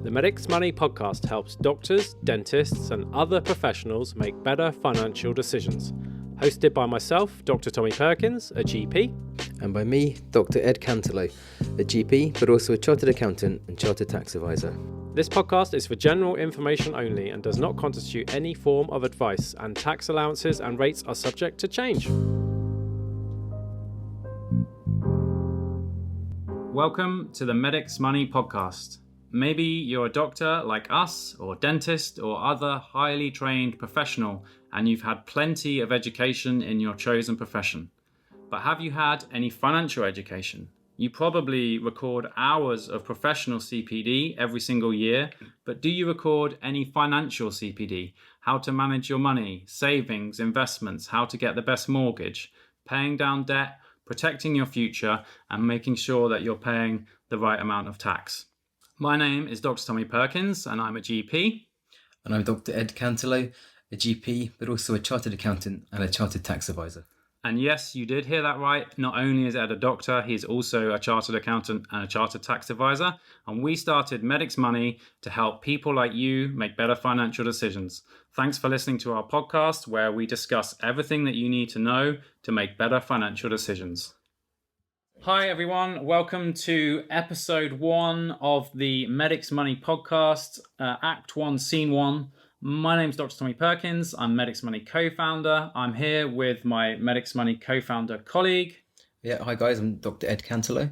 The MetzMusic podcast helps doctors, dentists, and other professionals make better financial decisions. Hosted by myself, Dr. Tommy Perkins, a GP. And by me, Dr. Ed Cantelow, a GP, but also a chartered accountant and chartered tax advisor. This podcast is for general information only and does not constitute any form of advice, and tax allowances and rates are subject to change. Welcome to the MetzMusic podcast. Maybe you're a doctor like us, or dentist, or other highly trained professional, and you've had plenty of education in your chosen profession. But have you had any financial education? You probably record hours of professional CPD every single year, but do you record any financial CPD? How to manage your money, savings, investments, how to get the best mortgage, paying down debt, protecting your future, and making sure that you're paying the right amount of tax. My name is Dr. Tommy Perkins, and I'm a GP. And I'm Dr. Ed Cantelow, a GP, but also a chartered accountant and a chartered tax advisor. And yes, you did hear that right. Not only is Ed a doctor, he's also a chartered accountant and a chartered tax advisor. And we started MetzMusic to help people like you make better financial decisions. Thanks for listening to our podcast, where we discuss everything that you need to know to make better financial decisions. Hi, everyone. Welcome to episode 1 of the MetzMusic podcast, Act 1, Scene 1. My name's Dr. Tommy Perkins. I'm MetzMusic co-founder. I'm here with my MetzMusic co-founder colleague. Yeah, hi guys, I'm Dr. Ed Cantelow.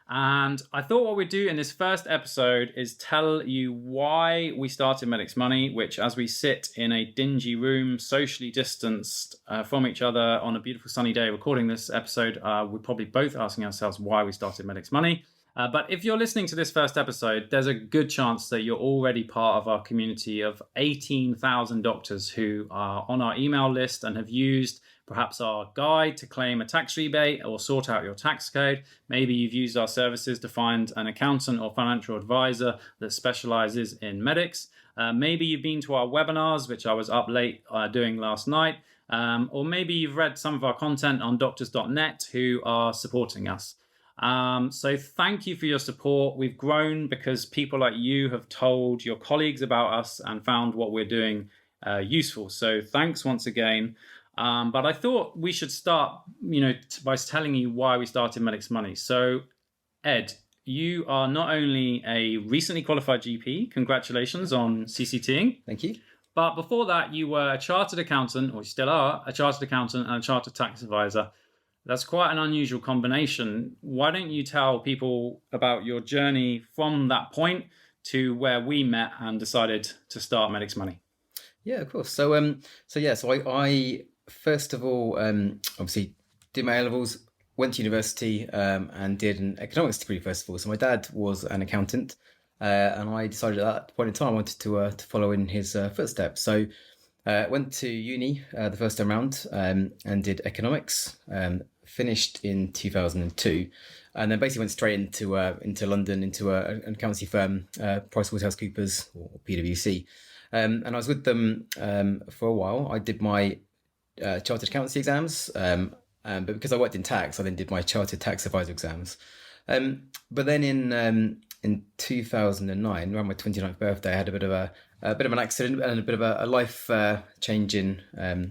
And I thought what we'd do in this first episode is tell you why we started MetzMusic, which, as we sit in a dingy room, socially distanced from each other on a beautiful sunny day recording this episode, we're probably both asking ourselves why we started MetzMusic. But if you're listening to this first episode, there's a good chance that you're already part of our community of 18,000 doctors who are on our email list and have used perhaps our guide to claim a tax rebate or sort out your tax code. Maybe you've used our services to find an accountant or financial advisor that specializes in medics. Maybe you've been to our webinars, which I was up late doing last night. Or maybe you've read some of our content on doctors.net who are supporting us. So thank you for your support. We've grown because people like you have told your colleagues about us and found what we're doing useful. So thanks once again. But I thought we should start, by telling you why we started MetzMusic. So, Ed, you are not only a recently qualified GP. Congratulations on CCTing. Thank you. But before that, you were a chartered accountant, or you still are, a chartered accountant and a chartered tax advisor. That's quite an unusual combination. Why don't you tell people about your journey from that point to where we met and decided to start MetzMusic? Yeah, of course. So I first of all, obviously did my A-levels, went to university and did an economics degree first of all. So my dad was an accountant and I decided at that point in time I wanted to follow in his footsteps. So went to uni the first time round and did economics, finished in 2002, and then basically went straight into London, into an accountancy firm, PricewaterhouseCoopers or PwC. And I was with them for a while. I did my chartered accountancy exams, but because I worked in tax, I then did my chartered tax advisor exams. But then in 2009, around my 29th birthday, I had a bit of an accident and a bit of a life changing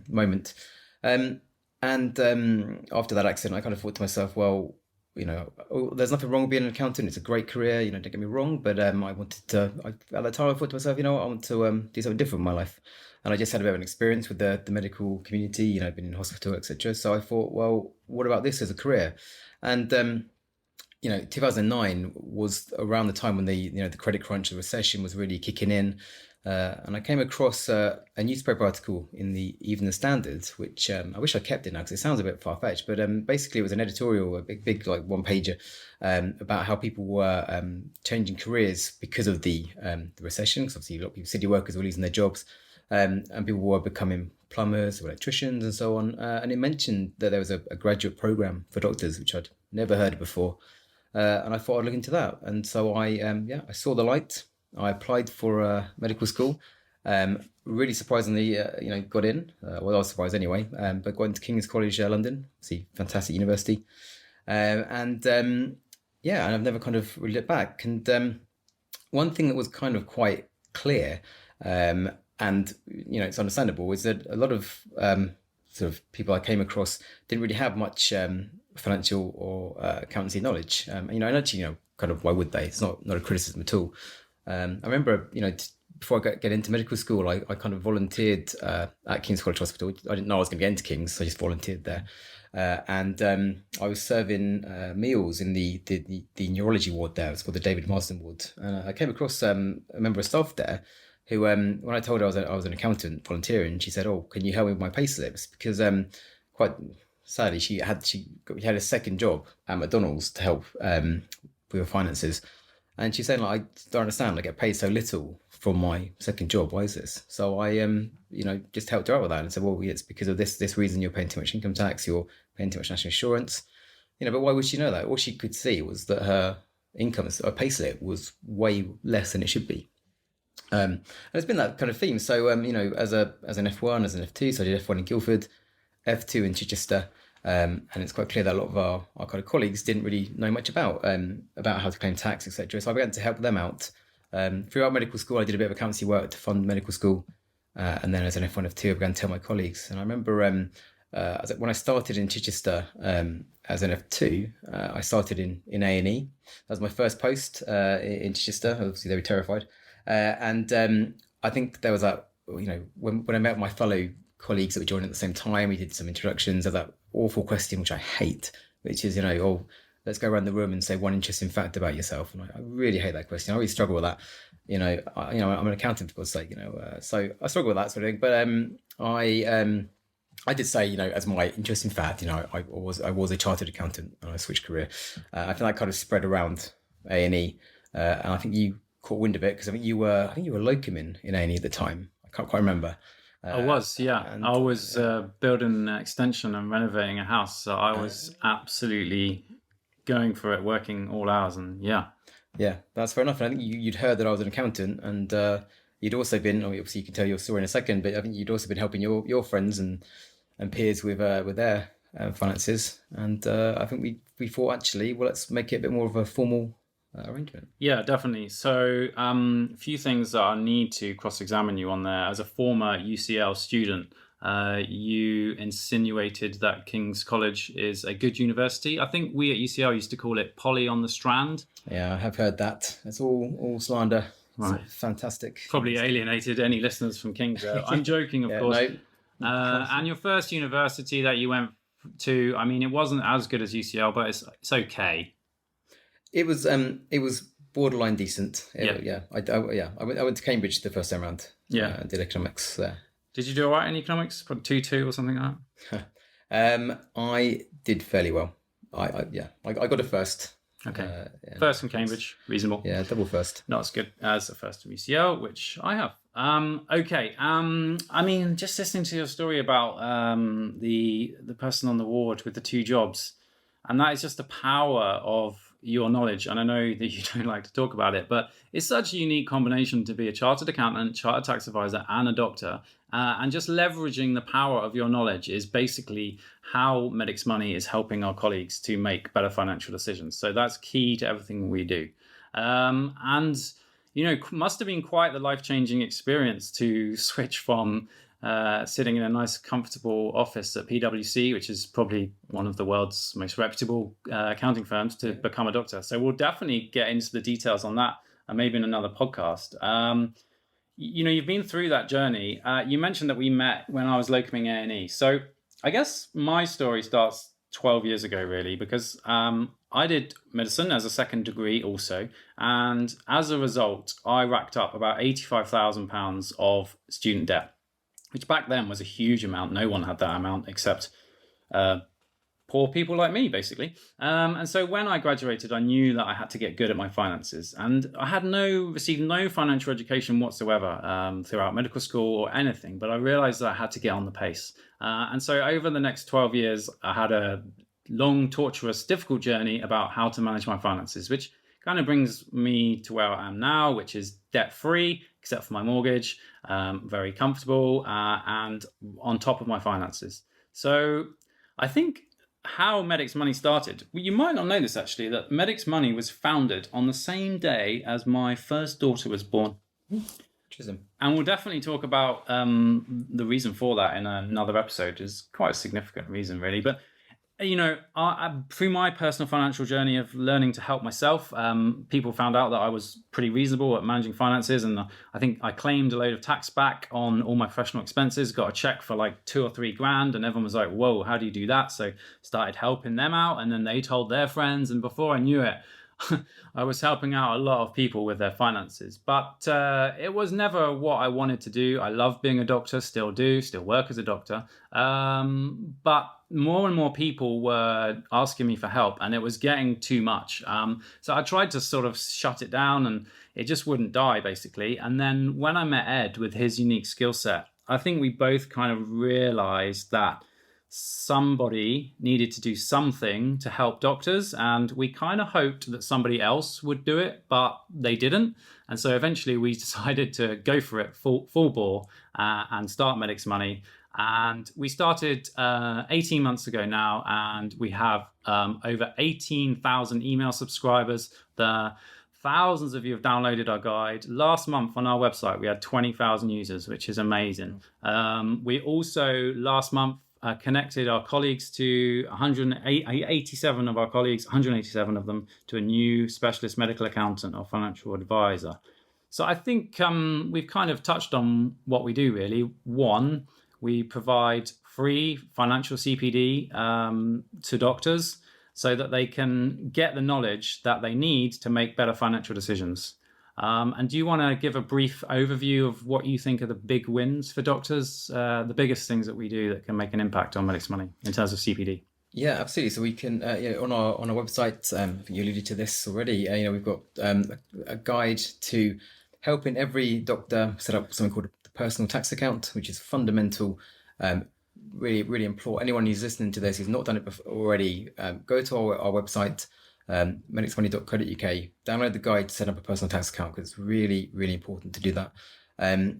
moment. And after that accident, I kind of thought to myself, well, there's nothing wrong with being an accountant. It's a great career, don't get me wrong. But at that time, I thought to myself, I want to do something different in my life. And I just had a bit of an experience with the medical community, been in hospital, etc. So I thought, well, what about this as a career? And 2009 was around the time when the credit crunch, the recession was really kicking in. And I came across a newspaper article in the Evening Standard, which I wish I kept it now because it sounds a bit far-fetched. But basically, it was an editorial, a big like one-pager about how people were changing careers because of the recession. Because obviously, a lot of people, city workers were losing their jobs, and people were becoming plumbers or electricians and so on. And it mentioned that there was a graduate program for doctors, which I'd never heard of before. And I thought I'd look into that. And so I saw the light. I applied for medical school. Really surprisingly, got in. Well, I was surprised anyway. But got into King's College London. See, fantastic university. And I've never kind of really looked back. And one thing that was kind of quite clear, and it's understandable, is that a lot of sort of people I came across didn't really have much financial or accountancy knowledge. And actually, kind of why would they? It's not a criticism at all. I remember, before I get into medical school, I kind of volunteered at King's College Hospital. I didn't know I was going to get into King's, so I just volunteered there. And I was serving meals in the neurology ward there. It's called the David Marsden ward. And I came across a member of staff there who, when I told her I was an accountant volunteering, she said, "Oh, can you help me with my pay slips?" Because quite sadly, she had a second job at McDonald's to help with her finances. And she's saying, like, I don't understand. I get paid so little from my second job. Why is this? So I, just helped her out with that and said, well, it's because of this reason. You're paying too much income tax. You're paying too much national insurance. But why would she know that? All she could see was that her income, her payslip, was way less than it should be. And it's been that kind of theme. So, as an F1, as an F2, so I did F1 in Guildford, F2 in Chichester. And it's quite clear that a lot of our kind of colleagues didn't really know much about how to claim tax, etc. So I began to help them out. Throughout medical school, I did a bit of accountancy work to fund medical school. And then as an F1, F2, I began to tell my colleagues. And I remember when I started in Chichester as an F2, I started in A&E. That was my first post in Chichester. Obviously, they were terrified. And I think there was that, when I met my fellow colleagues that were joining at the same time, we did some introductions. There's that awful question which I hate, which is, let's go around the room and say one interesting fact about yourself. And I really hate that question. I really struggle with that. I'm an accountant, for God's sake, so I struggle with that sort of thing. But I did say, as my interesting fact, I was a chartered accountant and I switched career. I think that kind of spread around A&E, and I think you caught wind of it because I think you were locum in A&E at the time. I can't quite remember. I was, yeah. I was building an extension and renovating a house, so I was absolutely going for it, working all hours, and yeah. Yeah, that's fair enough. And I think you'd heard that I was an accountant, and you'd also been, obviously you can tell your story in a second, but I think you'd also been helping your friends and peers with their finances. And I think we thought, actually, well, let's make it a bit more of a formal arrangement. Yeah, definitely. So a few things that I need to cross-examine you on there. As a former UCL student, you insinuated that King's College is a good university. I think we at UCL used to call it Polly on the Strand. Yeah, I have heard that. It's all slander. Right. It's fantastic. Probably alienated any listeners from King's. I'm joking, of course. No. And your first university that you went to, I mean, it wasn't as good as UCL, but it's okay. It was borderline decent. I went to Cambridge the first time around. Yeah, did economics there. Did you do all right in economics? Probably 2-2 or something like that. I did fairly well. I got a first. Okay, first from Cambridge, reasonable. Yeah, double first. Not as good as the first from UCL, which I have. Okay. I mean, just listening to your story about the person on the ward with the 2 jobs, and that is just the power of your knowledge. And I know that you don't like to talk about it, but it's such a unique combination to be a chartered accountant, chartered tax advisor, and a doctor. And just leveraging the power of your knowledge is basically how MetzMusic is helping our colleagues to make better financial decisions. So that's key to everything we do. And must have been quite the life-changing experience to switch from sitting in a nice, comfortable office at PwC, which is probably one of the world's most reputable accounting firms, to become a doctor. So we'll definitely get into the details on that, and maybe in another podcast. You've been through that journey. You mentioned that we met when I was locuming A&E. So I guess my story starts 12 years ago, really, because I did medicine as a second degree also. And as a result, I racked up about £85,000 of student debt, which back then was a huge amount. No one had that amount except poor people like me, basically. And so when I graduated, I knew that I had to get good at my finances. And I had received no financial education whatsoever throughout medical school or anything, but I realized that I had to get on the pace. And so over the next 12 years, I had a long, torturous, difficult journey about how to manage my finances, which kind of brings me to where I am now, which is debt-free, except for my mortgage, very comfortable, and on top of my finances. So I think how Medic's Money started. Well, you might not know this actually, that Medic's Money was founded on the same day as my first daughter was born. Interesting. And we'll definitely talk about the reason for that in another episode. Is quite a significant reason, really. But through my personal financial journey of learning to help myself, people found out that I was pretty reasonable at managing finances, and I think I claimed a load of tax back on all my professional expenses, got a check for like 2 or 3 grand, and everyone was like, whoa, how do you do that? So started helping them out, and then they told their friends, and before I knew it, I was helping out a lot of people with their finances. But it was never what I wanted to do. I love being a doctor, still work as a doctor. But more and more people were asking me for help, and it was getting too much. So I tried to sort of shut it down, and it just wouldn't die, basically. And then when I met Ed with his unique skill set, I think we both kind of realized that somebody needed to do something to help doctors, and we kind of hoped that somebody else would do it, but they didn't. And so eventually we decided to go for it full bore and start Medic's Money. And we started 18 months ago now, and we have over 18,000 email subscribers. Thousands of you have downloaded our guide. Last month on our website, we had 20,000 users, which is amazing. We also, last month, connected our colleagues to 187 of our colleagues, 187 of them, to a new specialist medical accountant or financial advisor. So I think we've kind of touched on what we do, really. One, we provide free financial CPD to doctors so that they can get the knowledge that they need to make better financial decisions. And do you want to give a brief overview of what you think are the big wins for doctors, the biggest things that we do that can make an impact on Medic's Money in terms of CPD? Yeah, absolutely. So we can, on our website, I think you alluded to this already. We've got a guide to helping every doctor set up something called the personal tax account, which is fundamental. Really, really implore anyone who's listening to this who's not done it before already, go to our website, MetzMusic.co.uk, download the guide to set up a personal tax account, because it's really, really important to do that.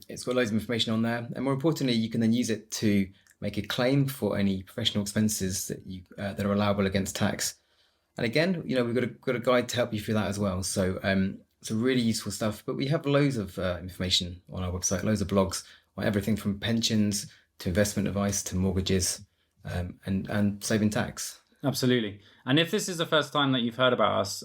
It's got loads of information on there, and more importantly, you can then use it to make a claim for any professional expenses that are allowable against tax. And again, we've got a guide to help you through that as well. So it's really useful stuff. But we have loads of information on our website, loads of blogs on everything from pensions to investment advice to mortgages, and saving tax. Absolutely. And if this is the first time that you've heard about us,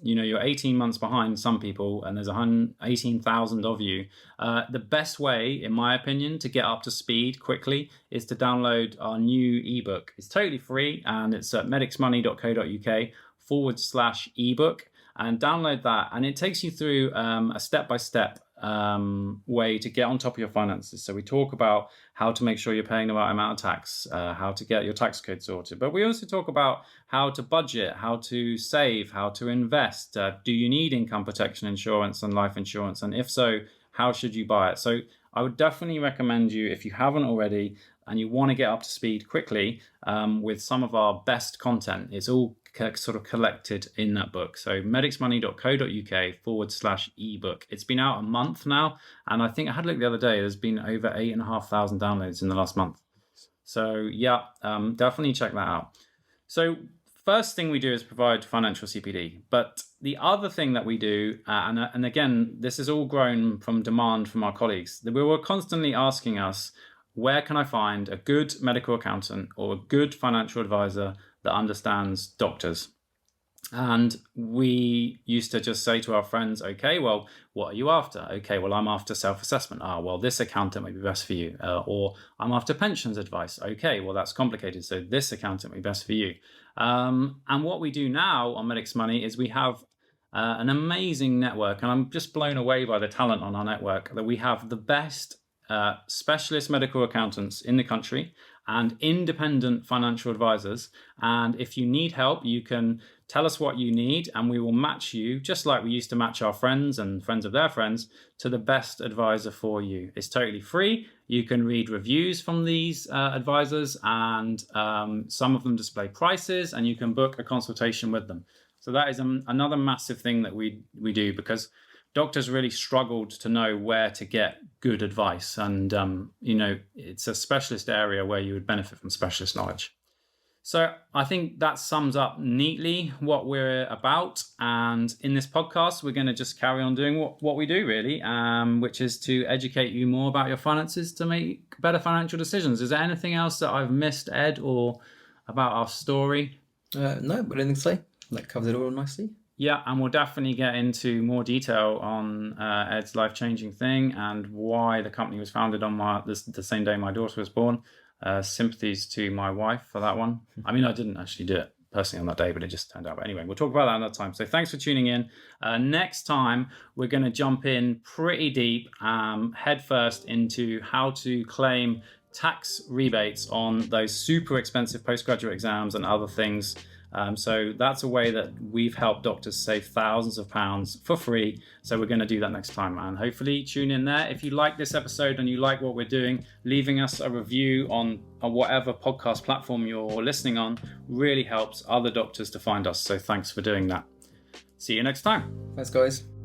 you're 18 months behind some people, and there's 18,000 of you. The best way, in my opinion, to get up to speed quickly is to download our new ebook. It's totally free, and it's at medicsmoney.co.uk/ebook, and download that. And it takes you through a step-by-step way to get on top of your finances. So we talk about how to make sure you're paying the right amount of tax, how to get your tax code sorted. But we also talk about how to budget, how to save, how to invest. Do you need income protection insurance and life insurance? And if so, how should you buy it? So I would definitely recommend you, if you haven't already and you want to get up to speed quickly with some of our best content, it's all sort of collected in that book. So medicsmoney.co.uk/ebook. It's been out a month now, and I think I had a look the other day, there's been over 8,500 downloads in the last month. So yeah, definitely check that out. So first thing we do is provide financial CPD. But the other thing that we do, and again, this is all grown from demand from our colleagues, they were constantly asking us, where can I find a good medical accountant or a good financial advisor that understands doctors? And we used to just say to our friends, okay, well, what are you after? Okay, well, I'm after self-assessment. Well, this accountant might be best for you. Or I'm after pensions advice. Okay, well, that's complicated. So this accountant might be best for you. And what we do now on Medic's Money is we have an amazing network. And I'm just blown away by the talent on our network, that we have the best specialist medical accountants in the country and independent financial advisors. And if you need help, you can tell us what you need, and we will match you, just like we used to match our friends and friends of their friends, to the best advisor for you. It's totally free. You can read reviews from these advisors, and some of them display prices, and you can book a consultation with them. So that is another massive thing that we do, because doctors really struggled to know where to get good advice. And, it's a specialist area where you would benefit from specialist knowledge. So I think that sums up neatly what we're about. And in this podcast, we're going to just carry on doing what we do, really, which is to educate you more about your finances to make better financial decisions. Is there anything else that I've missed, Ed, or about our story? No, but anything to say? That covers it all nicely. Yeah, and we'll definitely get into more detail on Ed's life-changing thing and why the company was founded on the same day my daughter was born. Sympathies to my wife for that one. I mean, I didn't actually do it personally on that day, but it just turned out. But anyway, we'll talk about that another time. So thanks for tuning in. Next time, we're going to jump in pretty deep, head first into how to claim tax rebates on those super expensive postgraduate exams and other things. So that's a way that we've helped doctors save thousands of pounds for free. So we're going to do that next time, and hopefully tune in there. If you like this episode and you like what we're doing, leaving us a review on whatever podcast platform you're listening on really helps other doctors to find us. So thanks for doing that. See you next time. Thanks, guys.